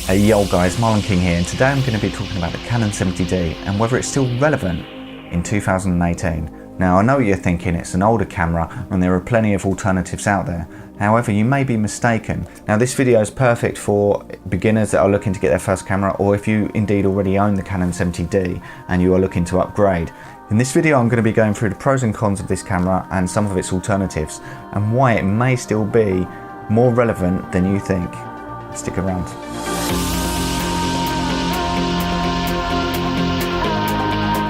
Hey yo guys, Marlon King here, and today I'm going to be talking about the Canon 70D and whether it's still relevant in 2018. Now I know you're thinking it's an older camera and there are plenty of alternatives out there. However, you may be mistaken. Now this video is perfect for beginners that are looking to get their first camera, or if you indeed already own the Canon 70D and you are looking to upgrade. In this video I'm going to be going through the pros and cons of this camera and some of its alternatives and why it may still be more relevant than you think. Stick around.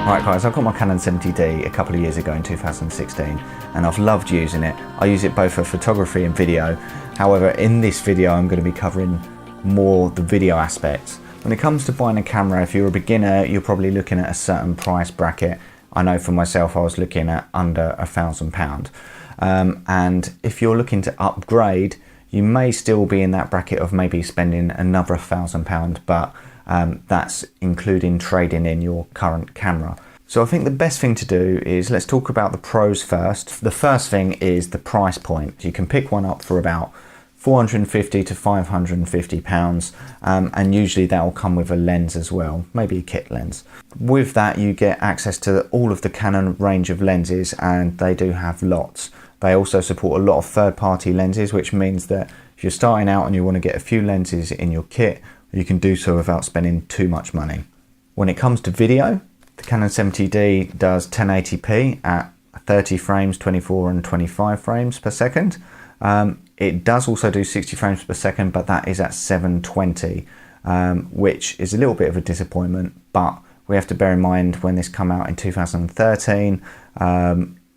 Right guys, I got my Canon 70D a couple of years ago in 2016 and I've loved using it. I use it both for photography and video. However, in this video I'm going to be covering more the video aspects. When it comes to buying a camera, if you're a beginner, you're probably looking at a certain price bracket. I know for myself I was looking at under £1,000. And if you're looking to upgrade, you may still be in that bracket of maybe spending another £1,000, but that's including trading in your current camera. So I think the best thing to do is let's talk about the pros first. The first thing is the price point. You can pick one up for about £450 to £550, and usually that will come with a lens as well, maybe a kit lens. With that you get access to all of the Canon range of lenses, and they do have lots. They also support a lot of third-party lenses, which means that if you're starting out and you want to get a few lenses in your kit, you can do so without spending too much money. When it comes to video, the Canon 70D does 1080p at 30 frames, 24 and 25 frames per second. It does also do 60 frames per second, but that is at 720, which is a little bit of a disappointment, but we have to bear in mind when this came out in 2013,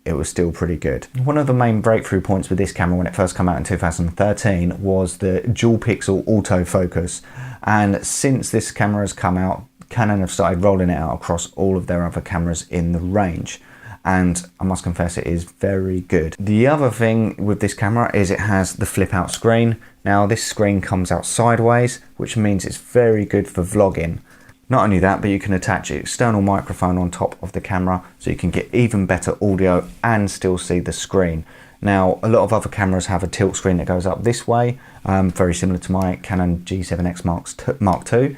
it was still pretty good. One of the main breakthrough points with this camera when it first came out in 2013 was the dual pixel autofocus, and since this camera has come out, Canon have started rolling it out across all of their other cameras in the range, and I must confess it is very good. The other thing with this camera is it has the flip out screen. Now this screen comes out sideways, which means it's very good for vlogging. Not only that, but you can attach an external microphone on top of the camera so you can get even better audio and still see the screen. Now, a lot of other cameras have a tilt screen that goes up this way, very similar to my Canon G7X Mark II.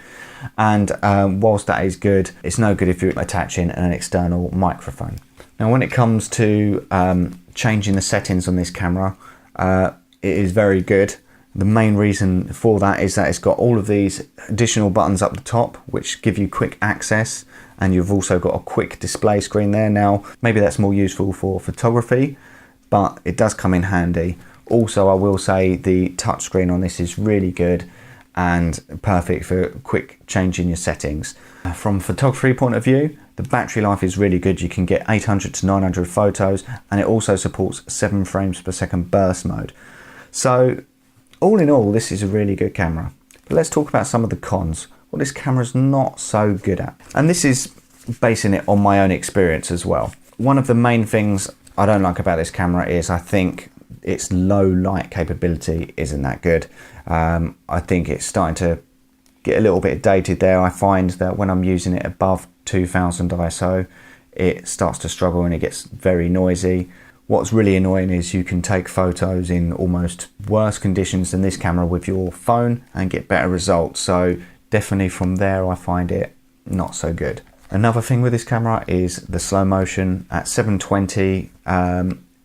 And whilst that is good, it's no good if you're attaching an external microphone. Now, when it comes to changing the settings on this camera, it is very good. The main reason for that is that it's got all of these additional buttons up the top which give you quick access, and you've also got a quick display screen there. Now maybe that's more useful for photography, but it does come in handy. Also, I will say the touchscreen on this is really good and perfect for quick changing your settings. From a photography point of view, the battery life is really good. You can get 800 to 900 photos, and it also supports 7 frames per second burst mode. So all in all, this is a really good camera. But let's talk about some of the cons, what this camera is not so good at. And this is basing it on my own experience as well. One of the main things I don't like about this camera is I think its low light capability isn't that good. I think it's starting to get a little bit dated there. I find that when I'm using it above 2000 ISO, it starts to struggle and it gets very noisy. What's really annoying is you can take photos in almost worse conditions than this camera with your phone and get better results. So definitely from there I find it not so good. Another thing with this camera is the slow motion at 720.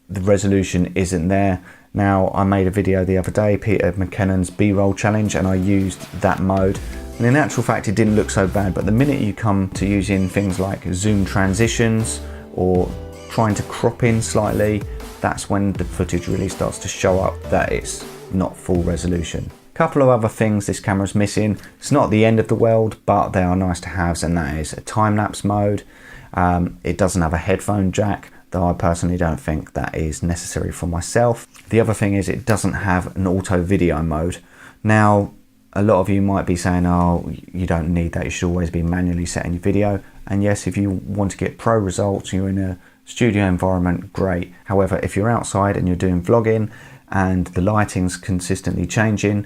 The resolution isn't there. Now I made a video the other day, Peter McKennan's B-roll challenge, and I used that mode. And in actual fact it didn't look so bad, but the minute you come to using things like zoom transitions or trying to crop in slightly, that's when the footage really starts to show up that it's not full resolution. A couple of other things this camera's missing. It's not the end of the world, but they are nice to have, and that is a time-lapse mode. It doesn't have a headphone jack, though I personally don't think that is necessary for myself. The other thing is it doesn't have an auto video mode. Now, a lot of you might be saying, oh, you don't need that, you should always be manually setting your video. And yes, if you want to get pro results, you're in a studio environment, great. However, if you're outside and you're doing vlogging and the lighting's consistently changing,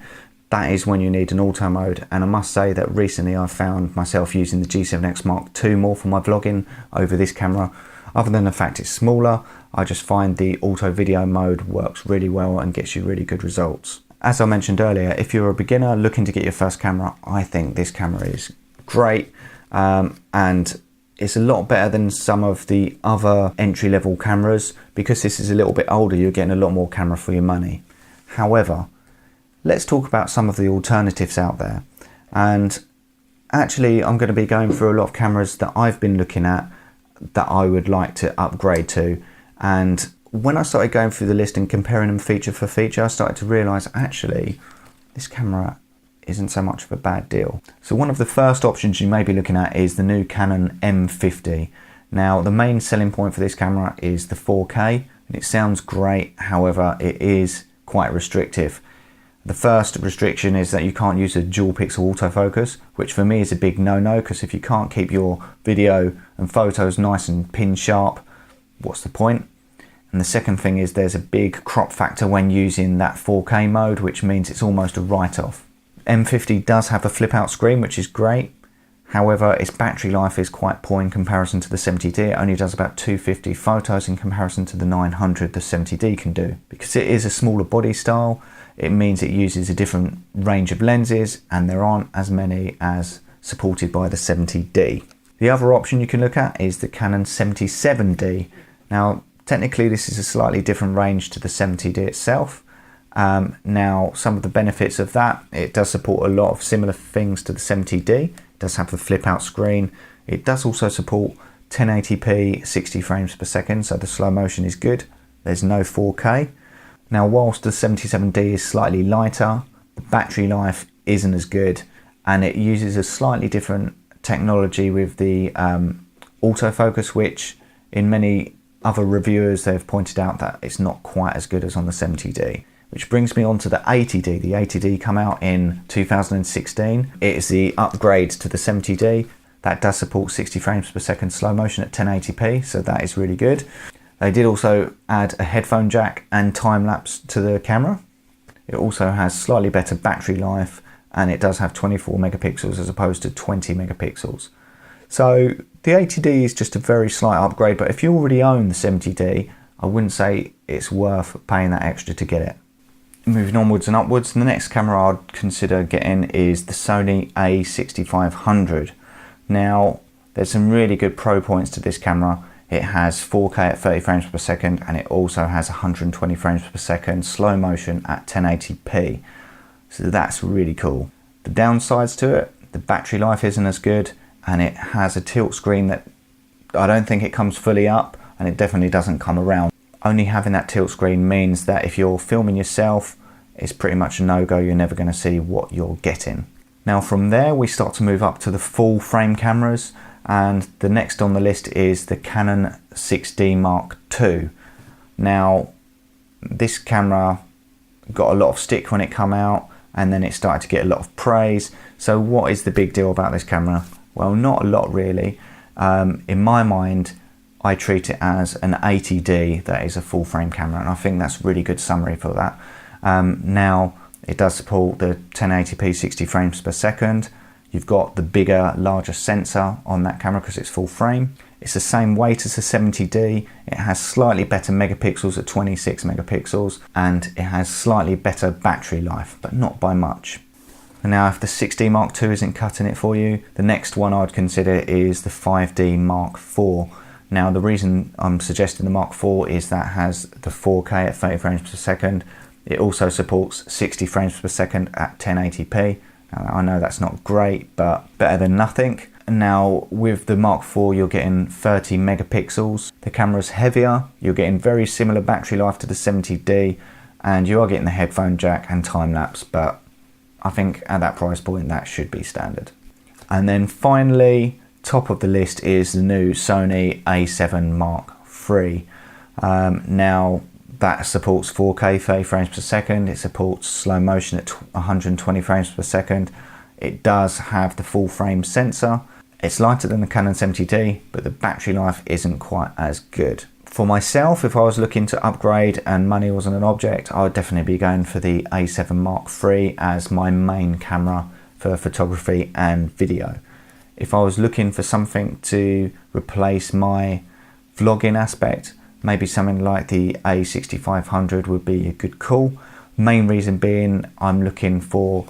that is when you need an auto mode. And I must say that recently I found myself using the G7X Mark II more for my vlogging over this camera. Other than the fact it's smaller, I just find the auto video mode works really well and gets you really good results. As I mentioned earlier, if you're a beginner looking to get your first camera, I think this camera is great, and it's a lot better than some of the other entry-level cameras. Because this is a little bit older, you're getting a lot more camera for your money. However, let's talk about some of the alternatives out there. And actually, I'm going to be going through a lot of cameras that I've been looking at that I would like to upgrade to. And when I started going through the list and comparing them feature for feature, I started to realize actually this camera isn't so much of a bad deal. So one of the first options you may be looking at is the new Canon M50. Now, the main selling point for this camera is the 4K, and it sounds great. However, it is quite restrictive. The first restriction is that you can't use a dual pixel autofocus, which for me is a big no-no, because if you can't keep your video and photos nice and pin sharp, what's the point? And the second thing is there's a big crop factor when using that 4K mode, which means it's almost a write-off. M50 does have a flip out screen, which is great. However, its battery life is quite poor in comparison to the 70D. It only does about 250 photos in comparison to the 900 the 70D can do. Because it is a smaller body style, it means it uses a different range of lenses, and there aren't as many as supported by the 70D. The other option you can look at is the Canon 77D. Now, technically this is a slightly different range to the 70D itself. Now, some of the benefits of that, it does support a lot of similar things to the 70D. It does have the flip out screen. It does also support 1080p 60 frames per second, so the slow motion is good. There's no 4K. Now, whilst the 77D is slightly lighter, the battery life isn't as good, and it uses a slightly different technology with the autofocus, which in many other reviewers they've pointed out that it's not quite as good as on the 70D. Which brings me on to the ATD. The ATD come out in 2016. It is the upgrade to the 70D. That does support 60 frames per second slow motion at 1080p, so that is really good. They did also add a headphone jack and time lapse to the camera. It also has slightly better battery life, and it does have 24 megapixels as opposed to 20 megapixels. So the ATD is just a very slight upgrade, but if you already own the 70D, I wouldn't say it's worth paying that extra to get it. Moving onwards and upwards, the next camera I'd consider getting is the Sony A6500. Now, there's some really good pro points to this camera. It has 4K at 30 frames per second, and it also has 120 frames per second slow motion at 1080p. So that's really cool. The downsides to it, the battery life isn't as good, and it has a tilt screen that I don't think it comes fully up, and it definitely doesn't come around. Only having that tilt screen means that if you're filming yourself, it's pretty much a no-go. You're never going to see what you're getting. Now from there we start to move up to the full frame cameras, and the next on the list is the Canon 6D Mark II. Now this camera got a lot of stick when it came out, and then it started to get a lot of praise. So what is the big deal about this camera? Well, not a lot really. In my mind, I treat it as an ATD that is a full frame camera, and I think that's a really good summary for that. Now it does support the 1080p 60 frames per second. You've got the bigger, larger sensor on that camera because it's full frame. It's the same weight as the 70D. It has slightly better megapixels at 26 megapixels, and it has slightly better battery life, but not by much. And now if the 6D Mark II isn't cutting it for you, the next one I'd consider is the 5D Mark IV. Now the reason I'm suggesting the Mark IV is that it has the 4K at 30 frames per second. It also supports 60 frames per second at 1080p. Now, I know that's not great, but better than nothing. Now with the Mark IV you're getting 30 megapixels. The camera's heavier, you're getting very similar battery life to the 70D, and you are getting the headphone jack and time lapse, but I think at that price point that should be standard. And then finally, top of the list is the new Sony A7 Mark III. Now that supports 4K 30 frames per second. It supports slow motion at 120 frames per second. It does have the full frame sensor. It's lighter than the Canon 70D, but the battery life isn't quite as good. For myself, if I was looking to upgrade and money wasn't an object, I would definitely be going for the A7 Mark III as my main camera for photography and video. If I was looking for something to replace my vlogging aspect, maybe something like the A6500 would be a good call. Main reason being I'm looking for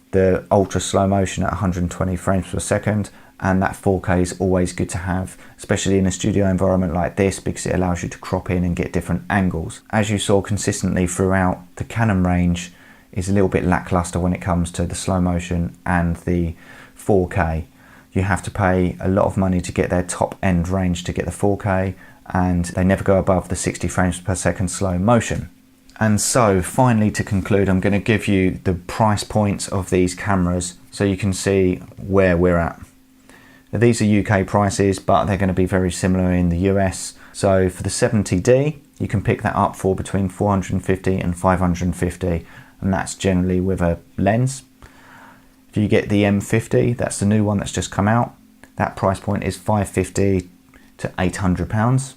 the ultra slow motion at 120 frames per second, and that 4K is always good to have, especially in a studio environment like this, because it allows you to crop in and get different angles. As you saw consistently throughout, the Canon range is a little bit lackluster when it comes to the slow motion and the 4K. You have to pay a lot of money to get their top end range to get the 4K, and they never go above the 60 frames per second slow motion. And so finally, to conclude, I'm going to give you the price points of these cameras so you can see where we're at. Now, these are UK prices, but they're going to be very similar in the US. So for the 70D, you can pick that up for between 450 and 550, and that's generally with a lens. If you get the M50, that's the new one that's just come out, that price point is 550 to 800 pounds.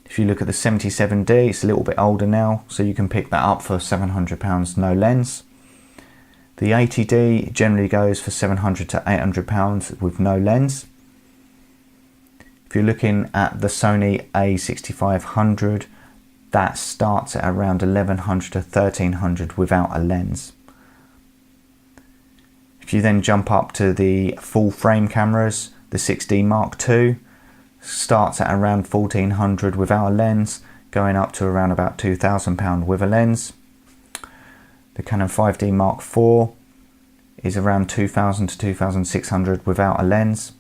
If you look at the 77D, it's a little bit older now, so you can pick that up for 700 pounds, no lens. The ATD generally goes for 700 to 800 pounds with no lens. If you're looking at the Sony A6500, that starts at around 1100 to 1300 without a lens. If you then jump up to the full frame cameras, the 6D Mark II starts at around 1400 without a lens, going up to around about £2,000 with a lens. The Canon 5D Mark IV is around 2000 to 2600 without a lens.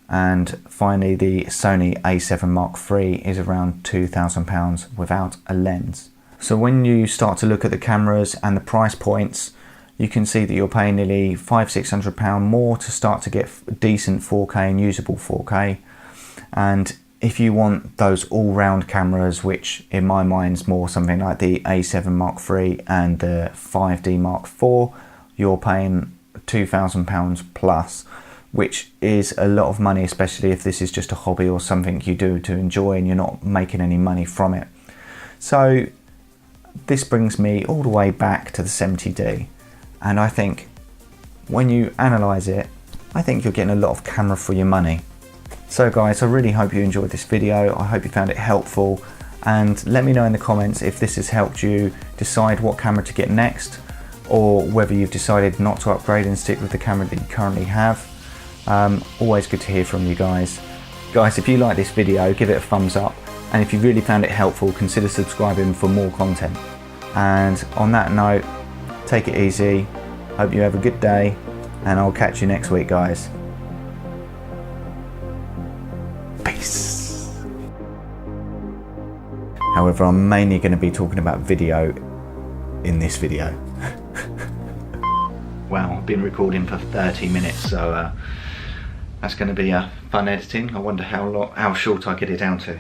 And finally, the Sony A7 Mark III is around £2,000 without a lens. So when you start to look at the cameras and the price points, you can see that you're paying nearly £500–600 more to start to get decent 4K and usable 4K. And if you want those all-round cameras, which in my mind is more something like the A7 Mark III and the 5D Mark IV, you're paying £2,000 plus, which is a lot of money, especially if this is just a hobby or something you do to enjoy and you're not making any money from it. So this brings me all the way back to the 70D, and I think when you analyze it, I think you're getting a lot of camera for your money. So guys, I really hope you enjoyed this video. I hope you found it helpful, and let me know in the comments if this has helped you decide what camera to get next, or whether you've decided not to upgrade and stick with the camera that you currently have. Always good to hear from you guys. Guys, if you like this video, give it a thumbs up, and if you really found it helpful, consider subscribing for more content. And on that note, take it easy, hope you have a good day, and I'll catch you next week, guys. Peace. However, I'm mainly going to be talking about video in this video. Wow, I've been recording for 30 minutes, so that's going to be fun editing. I wonder how short I get it down to.